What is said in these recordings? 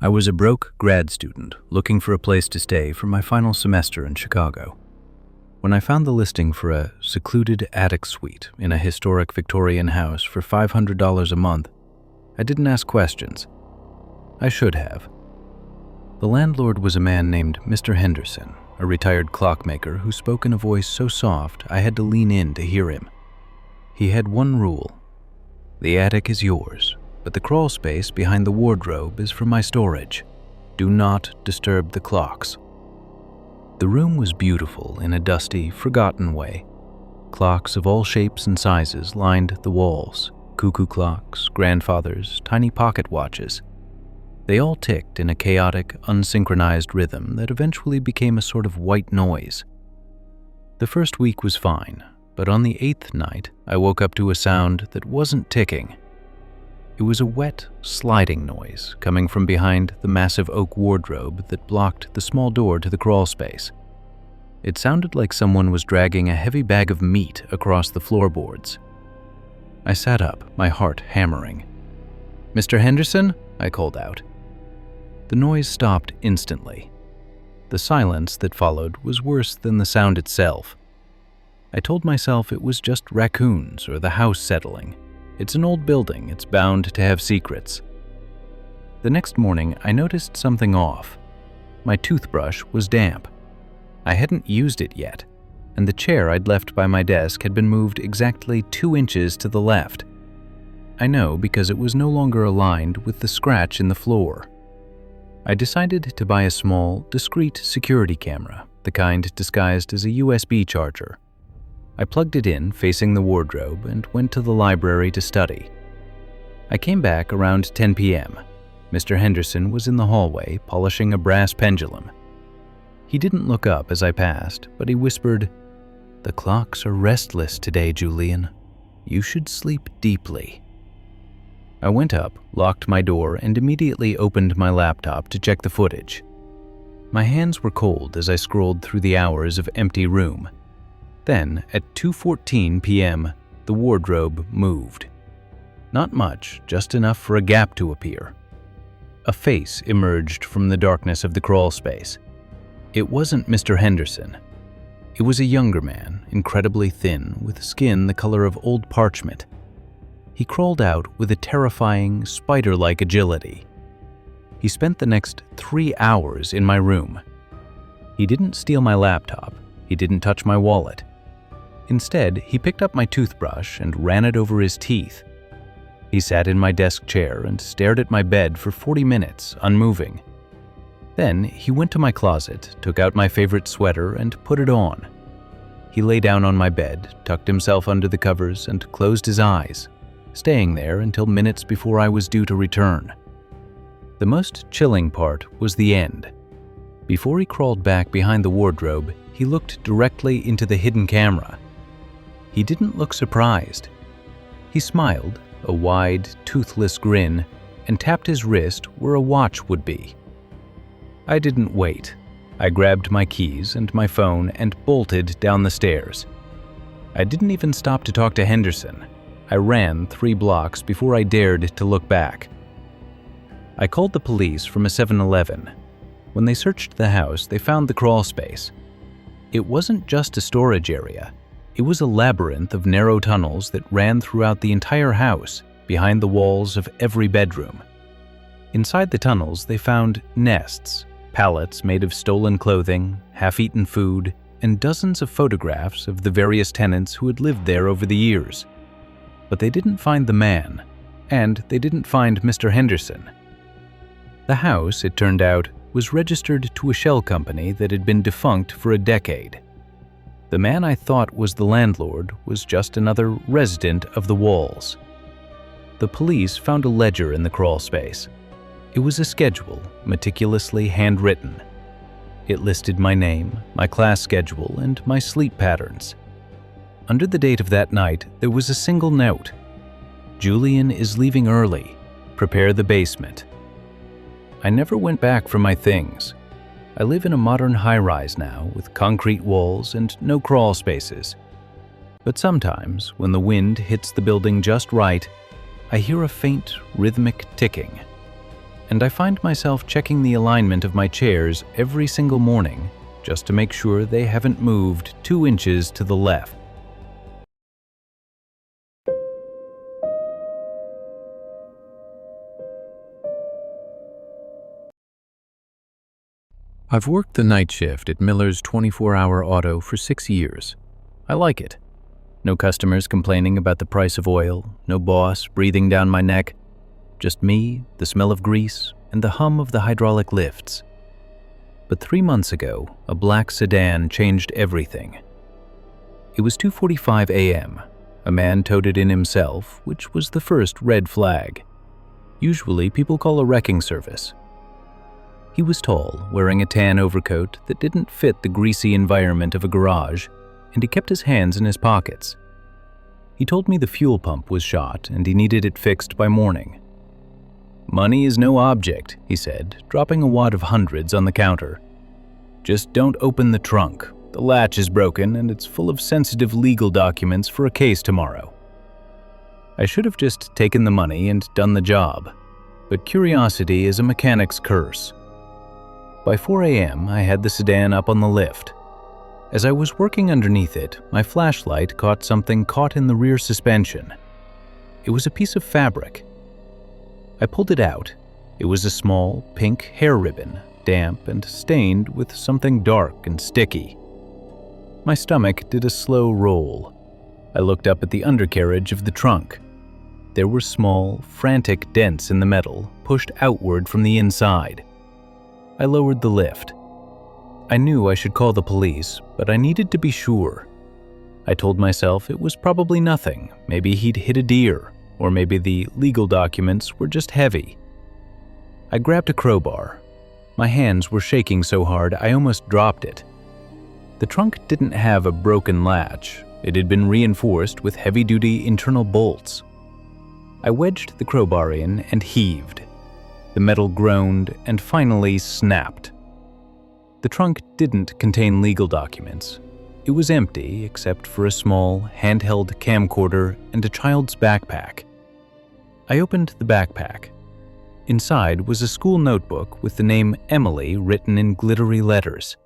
I was a broke grad student looking for a place to stay for my final semester in Chicago. When I found the listing for a secluded attic suite in a historic Victorian house for $500 a month, I didn't ask questions. I should have. The landlord was a man named Mr. Henderson, a retired clockmaker who spoke in a voice so soft I had to lean in to hear him. He had one rule: the attic is yours, but the crawl space behind the wardrobe is for my storage. Do not disturb the clocks. The room was beautiful in a dusty, forgotten way. Clocks of all shapes and sizes lined the walls: cuckoo clocks, grandfathers, tiny pocket watches. They all ticked in a chaotic, unsynchronized rhythm that eventually became a sort of white noise. The first week was fine, but on the 8th night, I woke up to a sound that wasn't ticking. It was a wet, sliding noise coming from behind the massive oak wardrobe that blocked the small door to the crawl space. It sounded like someone was dragging a heavy bag of meat across the floorboards. I sat up, my heart hammering. "Mr. Henderson?" I called out. The noise stopped instantly. The silence that followed was worse than the sound itself. I told myself it was just raccoons or the house settling. It's an old building, it's bound to have secrets. The next morning, I noticed something off. My toothbrush was damp. I hadn't used it yet, and the chair I'd left by my desk had been moved exactly 2 inches to the left. I know because it was no longer aligned with the scratch in the floor. I decided to buy a small, discreet security camera, the kind disguised as a USB charger. I plugged it in facing the wardrobe and went to the library to study. I came back around 10 p.m. Mr. Henderson was in the hallway polishing a brass pendulum. He didn't look up as I passed, but he whispered, "The clocks are restless today, Julian. You should sleep deeply." I went up, locked my door, and immediately opened my laptop to check the footage. My hands were cold as I scrolled through the hours of empty room. Then, at 2:14 p.m., the wardrobe moved. Not much, just enough for a gap to appear. A face emerged from the darkness of the crawl space. It wasn't Mr. Henderson. It was a younger man, incredibly thin, with skin the color of old parchment. He crawled out with a terrifying, spider-like agility. He spent the next 3 hours in my room. He didn't steal my laptop. He didn't touch my wallet. Instead, he picked up my toothbrush and ran it over his teeth. He sat in my desk chair and stared at my bed for 40 minutes, unmoving. Then, he went to my closet, took out my favorite sweater, and put it on. He lay down on my bed, tucked himself under the covers, and closed his eyes, staying there until minutes before I was due to return. The most chilling part was the end. Before he crawled back behind the wardrobe, he looked directly into the hidden camera. He didn't look surprised. He smiled, a wide, toothless grin, and tapped his wrist where a watch would be. I didn't wait. I grabbed my keys and my phone and bolted down the stairs. I didn't even stop to talk to Henderson. I ran 3 blocks before I dared to look back. I called the police from a 7-Eleven. When they searched the house, they found the crawl space. It wasn't just a storage area. It was a labyrinth of narrow tunnels that ran throughout the entire house, behind the walls of every bedroom. Inside the tunnels, they found nests, pallets made of stolen clothing, half-eaten food, and dozens of photographs of the various tenants who had lived there over the years. But they didn't find the man, and they didn't find Mr. Henderson. The house, it turned out, was registered to a shell company that had been defunct for a decade. The man I thought was the landlord was just another resident of the walls. The police found a ledger in the crawl space. It was a schedule, meticulously handwritten. It listed my name, my class schedule, and my sleep patterns. Under the date of that night, there was a single note: "Julian is leaving early. Prepare the basement." I never went back for my things. I live in a modern high-rise now with concrete walls and no crawl spaces. But sometimes, when the wind hits the building just right, I hear a faint, rhythmic ticking. and I find myself checking the alignment of my chairs every single morning just to make sure they haven't moved 2 inches to the left. I've worked the night shift at Miller's 24-hour auto for 6 years. I like it. No customers complaining about the price of oil, no boss breathing down my neck. Just me, the smell of grease, and the hum of the hydraulic lifts. But 3 months ago, a black sedan changed everything. It was 2:45 a.m. A man towed it in himself, which was the first red flag. Usually, people call a wrecking service. He was tall, wearing a tan overcoat that didn't fit the greasy environment of a garage, and he kept his hands in his pockets. He told me the fuel pump was shot and he needed it fixed by morning. "Money is no object," he said, dropping a wad of hundreds on the counter. "Just don't open the trunk. The latch is broken and it's full of sensitive legal documents for a case tomorrow." I should have just taken the money and done the job, but curiosity is a mechanic's curse. By 4 a.m., I had the sedan up on the lift. As I was working underneath it, my flashlight caught something caught in the rear suspension. It was a piece of fabric. I pulled it out. It was a small, pink hair ribbon, damp and stained with something dark and sticky. My stomach did a slow roll. I looked up at the undercarriage of the trunk. There were small, frantic dents in the metal, pushed outward from the inside. I lowered the lift. I knew I should call the police, but I needed to be sure. I told myself it was probably nothing. Maybe he'd hit a deer, or maybe the legal documents were just heavy. I grabbed a crowbar. My hands were shaking so hard I almost dropped it. The trunk didn't have a broken latch. It had been reinforced with heavy-duty internal bolts. I wedged the crowbar in and heaved. The metal groaned and finally snapped. The trunk didn't contain legal documents. It was empty except for a small, handheld camcorder and a child's backpack. I opened the backpack. Inside was a school notebook with the name Emily written in glittery letters.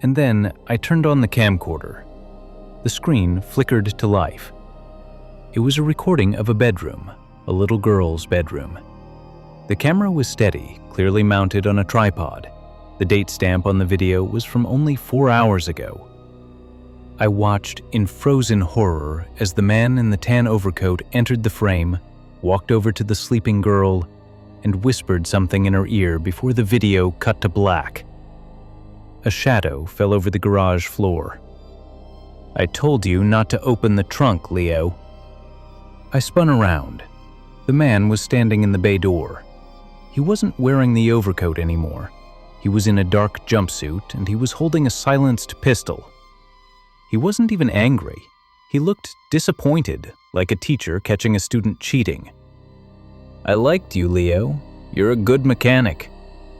And then I turned on the camcorder. The screen flickered to life. It was a recording of a bedroom, a little girl's bedroom. The camera was steady, clearly mounted on a tripod. The date stamp on the video was from only 4 hours ago. I watched in frozen horror as the man in the tan overcoat entered the frame, walked over to the sleeping girl, and whispered something in her ear before the video cut to black. A shadow fell over the garage floor. "I told you not to open the trunk, Leo." I spun around. The man was standing in the bay door. He wasn't wearing the overcoat anymore. He was in a dark jumpsuit and he was holding a silenced pistol. He wasn't even angry. He looked disappointed, like a teacher catching a student cheating. "I liked you, Leo. You're a good mechanic,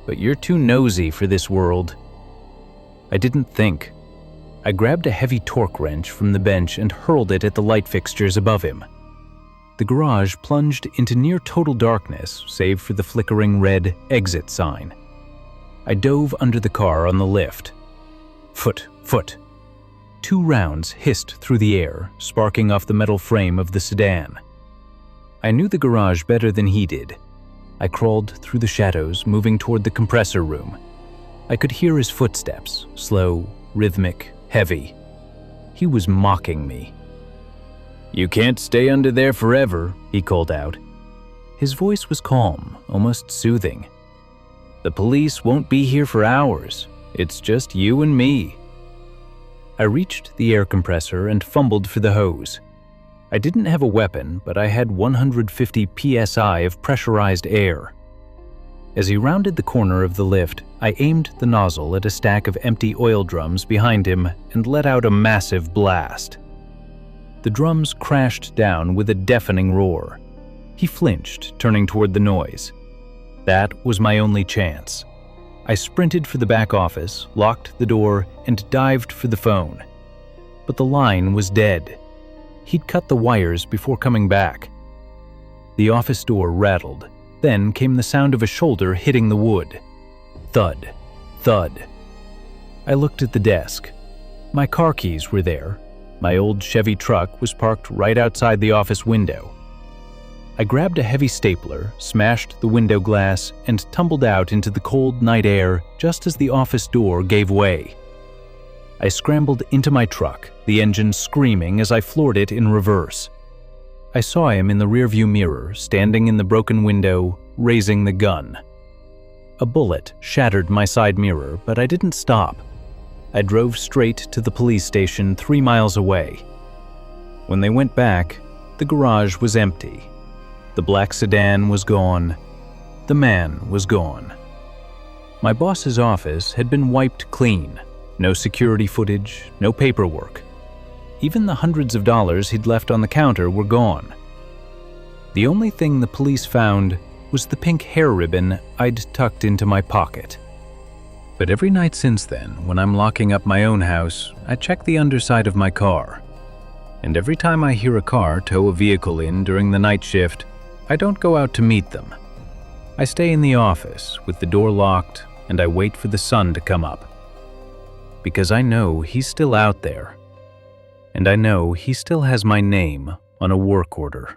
but you're too nosy for this world." I didn't think. I grabbed a heavy torque wrench from the bench and hurled it at the light fixtures above him. The garage plunged into near total darkness, save for the flickering red exit sign. I dove under the car on the lift. Foot. 2 rounds hissed through the air, sparking off the metal frame of the sedan. I knew the garage better than he did. I crawled through the shadows, moving toward the compressor room. I could hear his footsteps, slow, rhythmic, heavy. He was mocking me. "You can't stay under there forever," he called out. His voice was calm, almost soothing. "The police won't be here for hours. It's just you and me." I reached the air compressor and fumbled for the hose. I didn't have a weapon, but I had 150 psi of pressurized air. As he rounded the corner of the lift, I aimed the nozzle at a stack of empty oil drums behind him and let out a massive blast. The drums crashed down with a deafening roar. He flinched, turning toward the noise. That was my only chance. I sprinted for the back office, locked the door, and dived for the phone. But the line was dead. He'd cut the wires before coming back. The office door rattled. Then came the sound of a shoulder hitting the wood. Thud, thud. I looked at the desk. My car keys were there. My old Chevy truck was parked right outside the office window. I grabbed a heavy stapler, smashed the window glass, and tumbled out into the cold night air just as the office door gave way. I scrambled into my truck, the engine screaming as I floored it in reverse. I saw him in the rearview mirror, standing in the broken window, raising the gun. A bullet shattered my side mirror, but I didn't stop. I drove straight to the police station 3 miles away. When they went back, the garage was empty. The black sedan was gone. The man was gone. My boss's office had been wiped clean. No security footage, no paperwork. Even the hundreds of dollars he'd left on the counter were gone. The only thing the police found was the pink hair ribbon I'd tucked into my pocket. But every night since then, when I'm locking up my own house, I check the underside of my car. And every time I hear a car tow a vehicle in during the night shift, I don't go out to meet them. I stay in the office with the door locked and I wait for the sun to come up. Because I know he's still out there. And I know he still has my name on a work order.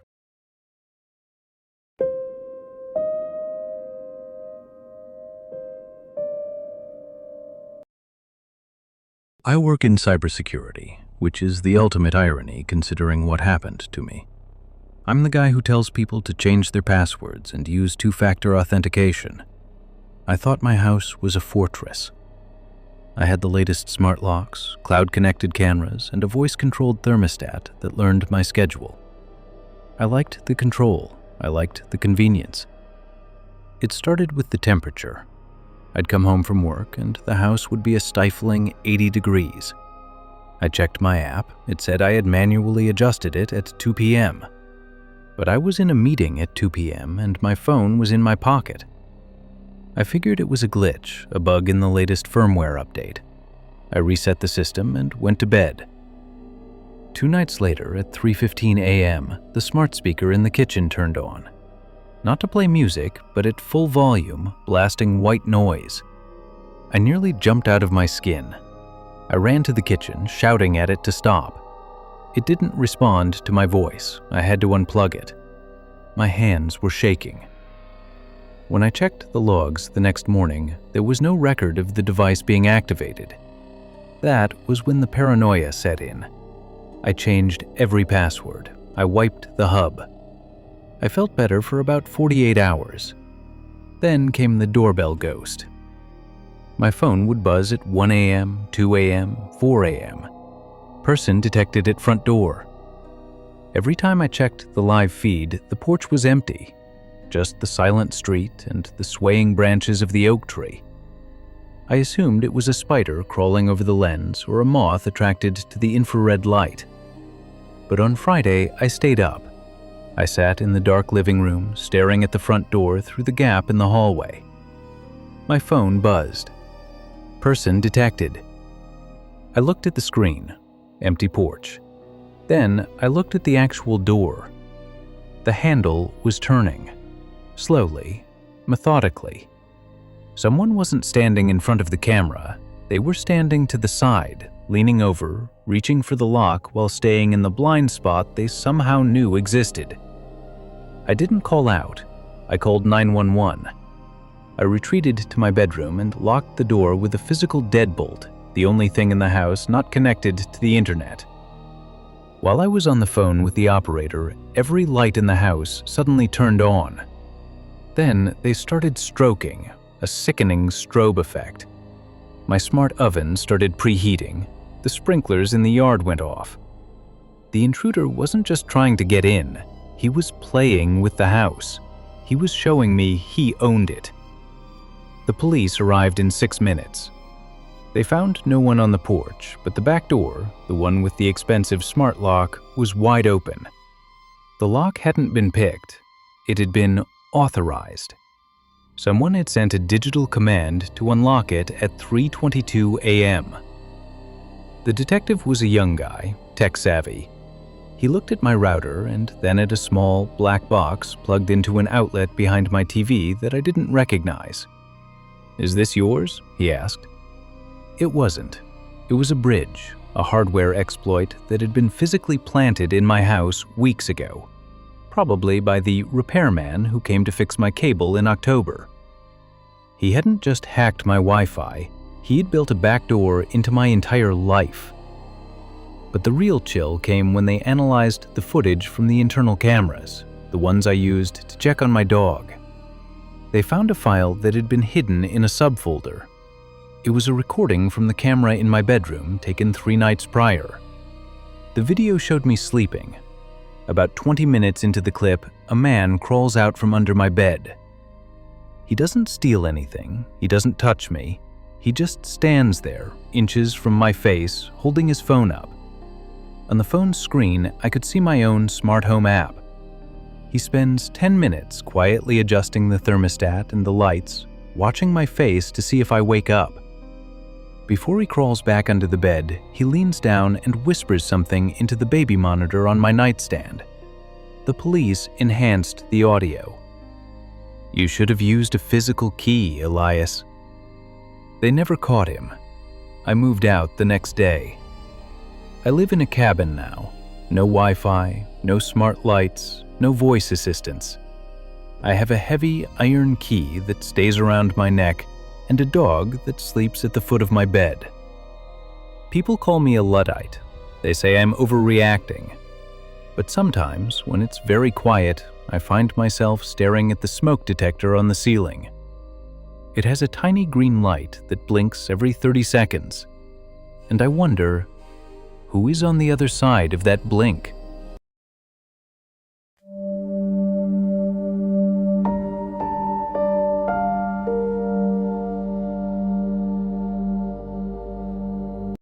I work in cybersecurity, which is the ultimate irony considering what happened to me. I'm the guy who tells people to change their passwords and use two-factor authentication. I thought my house was a fortress. I had the latest smart locks, cloud-connected cameras, and a voice-controlled thermostat that learned my schedule. I liked the control. I liked the convenience. It started with the temperature. I'd come home from work and the house would be a stifling 80 degrees. I checked my app. It said I had manually adjusted it at 2 p.m. But I was in a meeting at 2 p.m. and my phone was in my pocket. I figured it was a glitch, a bug in the latest firmware update. I reset the system and went to bed. 2 nights later, at 3:15 a.m., the smart speaker in the kitchen turned on. Not to play music, but at full volume, blasting white noise. I nearly jumped out of my skin. I ran to the kitchen, shouting at it to stop. It didn't respond to my voice. I had to unplug it. My hands were shaking. When I checked the logs the next morning, there was no record of the device being activated. That was when the paranoia set in. I changed every password. I wiped the hub. I felt better for about 48 hours. Then came the doorbell ghost. My phone would buzz at 1 a.m., 2 a.m., 4 a.m. Person detected at front door. Every time I checked the live feed, the porch was empty. Just the silent street and the swaying branches of the oak tree. I assumed it was a spider crawling over the lens or a moth attracted to the infrared light. But on Friday, I stayed up. I sat in the dark living room, staring at the front door through the gap in the hallway. My phone buzzed. Person detected. I looked at the screen. Empty porch. Then I looked at the actual door. The handle was turning. Slowly, methodically. Someone wasn't standing in front of the camera. They were standing to the side, leaning over, reaching for the lock while staying in the blind spot they somehow knew existed. I didn't call out. I called 911. I retreated to my bedroom and locked the door with a physical deadbolt, the only thing in the house not connected to the internet. While I was on the phone with the operator, every light in the house suddenly turned on. Then they started stroking, a sickening strobe effect. My smart oven started preheating. The sprinklers in the yard went off. The intruder wasn't just trying to get in. He was playing with the house. He was showing me he owned it. The police arrived in 6 minutes. They found no one on the porch, but the back door, the one with the expensive smart lock, was wide open. The lock hadn't been picked. It had been authorized. Someone had sent a digital command to unlock it at 3:22 a.m. The detective was a young guy, tech-savvy. He looked at my router and then at a small, black box plugged into an outlet behind my TV that I didn't recognize. "Is this yours?" he asked. It wasn't. It was a bridge, a hardware exploit that had been physically planted in my house weeks ago, probably by the repairman who came to fix my cable in October. He hadn't just hacked my Wi-Fi, he'd built a backdoor into my entire life. But the real chill came when they analyzed the footage from the internal cameras, the ones I used to check on my dog. They found a file that had been hidden in a subfolder. It was a recording from the camera in my bedroom taken 3 nights prior. The video showed me sleeping. About 20 minutes into the clip, a man crawls out from under my bed. He doesn't steal anything, he doesn't touch me, he just stands there, inches from my face, holding his phone up. On the phone's screen, I could see my own smart home app. He spends 10 minutes quietly adjusting the thermostat and the lights, watching my face to see if I wake up. Before he crawls back under the bed, he leans down and whispers something into the baby monitor on my nightstand. The police enhanced the audio. "You should have used a physical key, Elias." They never caught him. I moved out the next day. I live in a cabin now. No Wi-Fi, no smart lights, no voice assistants. I have a heavy iron key that stays around my neck and a dog that sleeps at the foot of my bed. People call me a Luddite. They say I'm overreacting. But sometimes, when it's very quiet, I find myself staring at the smoke detector on the ceiling. It has a tiny green light that blinks every 30 seconds. And I wonder, who is on the other side of that blink?